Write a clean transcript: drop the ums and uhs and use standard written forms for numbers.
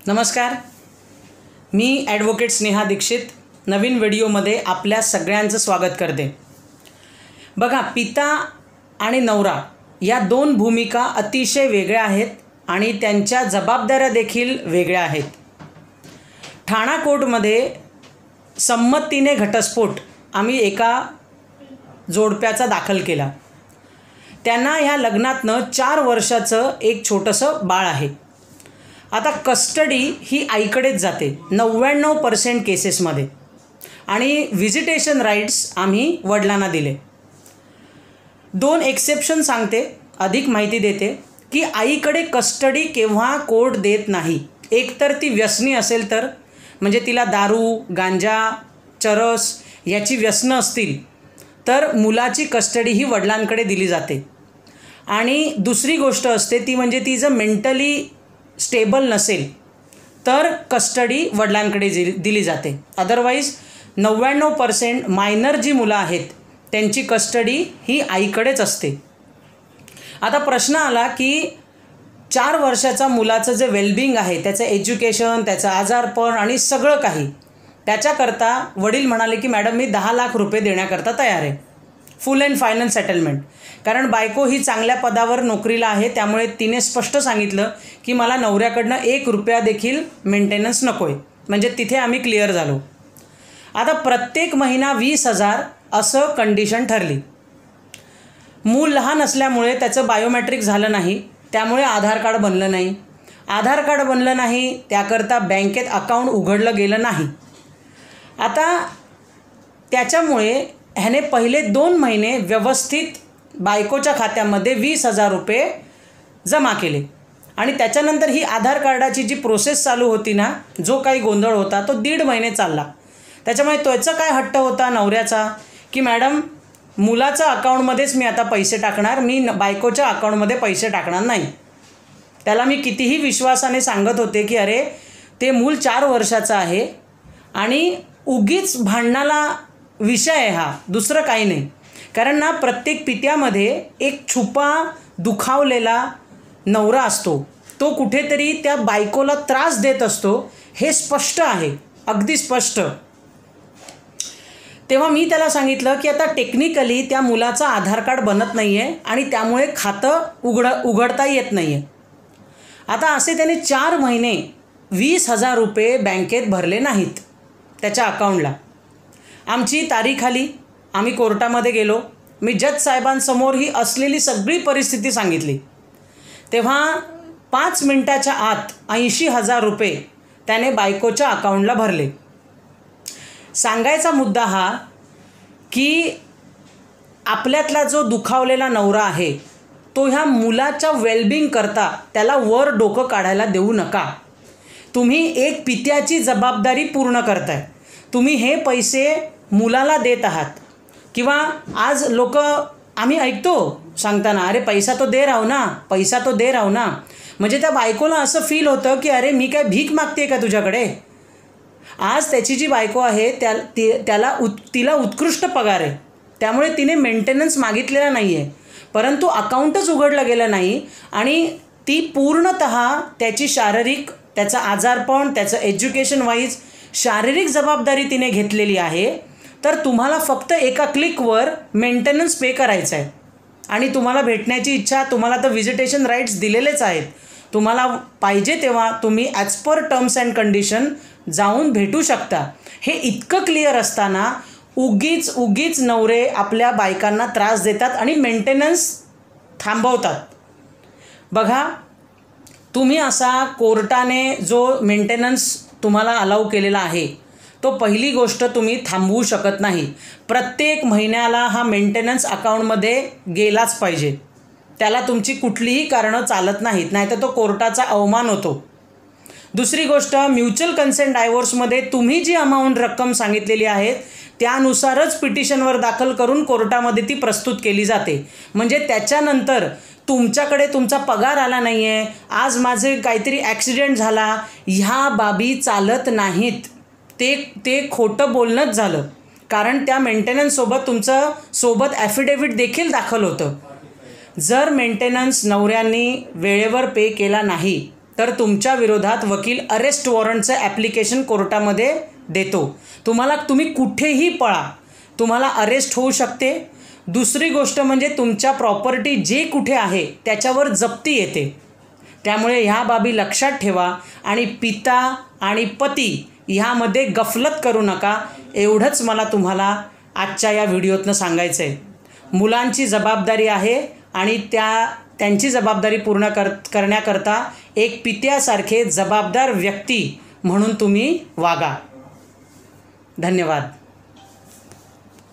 नमस्कार, मी ॲडव्होकेट स्नेहा दीक्षित नवीन व्हिडिओमध्ये आपल्या सगळ्यांचं स्वागत करते। बघा, पिता आणि नवरा या दोन भूमिका अतिशय वेगळ्या आहेत आणि त्यांच्या जबाबदाऱ्या देखील वेगळ्या आहेत। ठाणा कोर्टमध्ये संमतीने घटस्फोट आम्ही एका जोडप्याचा दाखल केला। त्यांना ह्या लग्नातनं 4 वर्षाचं एक छोटंसं बाळ आहे। आता कस्टडी ही आईकडेच जाते 99% केसेसमध्ये आणि व्हिजिटेशन राईट्स आम्ही वडिलांना दिले। 2 एक्सेप्शन सांगते, अधिक माहिती देते की आईकडे कस्टडी केव्हा कोर्ट देत नाही। एक तर ती व्यसनी असेल तर, म्हणजे तिला दारू, गांजा, चरस याची व्यसनं असतील तर मुलाची कस्टडी ही वडिलांकडे दिली जाते। आणि दुसरी गोष्ट असते ती म्हणजे ती जर मेंटली स्टेबल नसेल तर कस्टडी वडिलांकडे दिली जाते। अदरवाईज 99% मायनर जी मुलं आहेत त्यांची कस्टडी ही आईकडेच असते। आता प्रश्न आला की 4 वर्षाचा मुलाचं जे वेलबिंग आहे, त्याचं एज्युकेशन, त्याचं आजारपण आणि सगळं काही, त्याच्याकरता वडील म्हणाले की मॅडम मी 10 लाख रुपये देण्याकरता तयार आहे, फुल अँड फायनल सेटलमेंट। कारण बायको ही चांगल्या पदावर नोकरीला आहे, त्यामुळे तिने स्पष्ट सांगितलं की मला नवऱ्याकडनं 1 रुपया देखील मेंटेनन्स नको आहे। म्हणजे तिथे आम्ही क्लिअर झालो। आता प्रत्येक महिना 20,000 असं कंडिशन ठरली। मूल लहान असल्यामुळे त्याचं बायोमेट्रिक झालं नाही, त्यामुळे आधार कार्ड बनलं नाही। आधार कार्ड बनलं नाही त्याकरता बँकेत अकाउंट उघडलं गेलं नाही। आता त्याच्यामुळे ह्याने पहिले 2 महिने व्यवस्थित बायकोच्या खात्यामध्ये 20,000 रुपये जमा केले आणि त्याच्यानंतर ही आधार कार्डाची जी प्रोसेस चालू होती ना, जो काही गोंधळ होता तो 1.5 महिने चालला। त्याच्यामुळे त्याचा काय हट्ट होता नवऱ्याचा की मॅडम मुलाच्या अकाउंटमध्येच मी आता पैसे टाकणार, मी बायकोच्या अकाउंटमध्ये पैसे टाकणार नाही। त्याला मी कितीही विश्वासाने सांगत होते की अरे ते मूल 4 वर्षाचं आहे आणि उगीच भांडणाला विषय आहे हा, दुसरं काही नाही। कारण ना प्रत्येक पित्यामध्ये एक छुपा दुखावलेला नवरा असतो, तो कुठेतरी त्या बायकोला त्रास देत असतो, हे स्पष्ट आहे, अगदी स्पष्ट। तेव्हा मी त्याला सांगितलं की आता टेक्निकली त्या मुलाचं आधार कार्ड बनत नाही आहे आणि त्यामुळे खातं उघडता येत नाही आहे। आता असे त्याने 4 महिने 20,000 रुपये बँकेत भरले नाहीत त्याच्या अकाउंटला। आमची तारीख आली, आम्ही कोर्टामध्ये गेलो। मी जज साहेबांसमोर ही असलेली सगळी परिस्थिती सांगितली। तेव्हा 5 मिनिटाच्या आत 80,000 रुपये त्याने बायकोच्या अकाउंटला भरले। सांगायचा मुद्दा हा की आपल्यातला जो दुखावलेला नवरा आहे तो ह्या मुलाच्या वेलबिंग करता त्याला वर डोकं काढायला देऊ नका। तुम्ही एक पित्याची जबाबदारी पूर्ण करताय, तुम्ही हे पैसे मुलाला देत आहात। किंवा आज लोक आम्ही ऐकतो सांगताना, अरे पैसा तो दे राहू ना, पैसा तो दे राहू ना। म्हणजे त्या बायकोला असं फील होतं की अरे मी काय भीक मागते का तुझ्याकडे। आज त्याची जी बायको आहे तिला उत्कृष्ट पगार आहे, त्यामुळे तिने मेंटेनन्स मागितलेला नाही आहे, परंतु अकाउंटच उघडलं गेलं नाही आणि ती पूर्णतः त्याची शारीरिक, त्याचं आजारपण, त्याचं एज्युकेशन वाईज शारीरिक जबाबदारी तिने घेतलेली आहे। तर तुम्हाला फक्त एका क्लिकवर मेंटेनन्स पे करायचं आहे आणि तुम्हाला भेटण्याची इच्छा, तुम्हाला तर व्हिजिटेशन राईट्स दिलेलेच आहेत, तुम्हाला पाहिजे तेव्हा तुम्ही as per terms and condition जाऊन भेटू शकता। हे इतकं क्लिअर असताना उगीच नवरे आपल्या बायकांना त्रास देतात आणि मेंटेनन्स थांबवतात। बघा, तुम्ही असा कोर्टाने जो मेंटेनन्स तुम्हाला अलाउ केलेला आहे तो पहिली गोष्ट तुम्ही थांबवू शकत नाही। प्रत्येक महिन्याला हा मेंटेनन्स अकाउंटमध्ये गेलाच पाहिजे, त्याला तुमची कुठलीही कारणं चालत नाहीत, नाहीतर तो कोर्टाचा अवमान होतो। दुसरी गोष्ट, म्युच्युअल कन्सेंट डायव्होर्समध्ये तुम्ही जी अमाऊंट रक्कम सांगितलेली आहे त्यानुसारच पिटिशनवर दाखल करून कोर्टामध्ये ती प्रस्तुत केली जाते। म्हणजे त्याच्यानंतर तुमच्याकडे तुमचा पगार आला नाही आहे, आज माझे काहीतरी ॲक्सिडेंट झाला, ह्या बाबी चालत नाहीत। ते खोटं बोलणंच झालं, कारण त्या मेंटेनन्ससोबत तुमचं सोबत ॲफिडेव्हिट देखील दाखल होतं। जर मेंटेनन्स नवऱ्यांनी वेळेवर पे केला नाही तर तुमच्या विरोधात वकील अरेस्ट वॉरंटचं ॲप्लिकेशन कोर्टामध्ये देतो. तुम्ही कुठेही पळा, तुम्हाला अरेस्ट होऊ शकते. दुसरी गोष्ट म्हणजे तुमच्या प्रॉपर्टी जे कुठे आहे त्याच्यावर जप्ती येते. त्यामुळे ह्या बाबी लक्षात ठेवा आणि पिता आणि पती ह्यामध्ये गफलत करू नका. एवढंच मला तुम्हाला आजच्या या व्हिडिओतनं सांगायचं आहे. मुलांची जबाबदारी आहे आणि त्यांची जबाबदारी पूर्ण करण्याकरता एक पित्यासारखे जबाबदार व्यक्ती म्हणून तुम्ही वागा. धन्यवाद.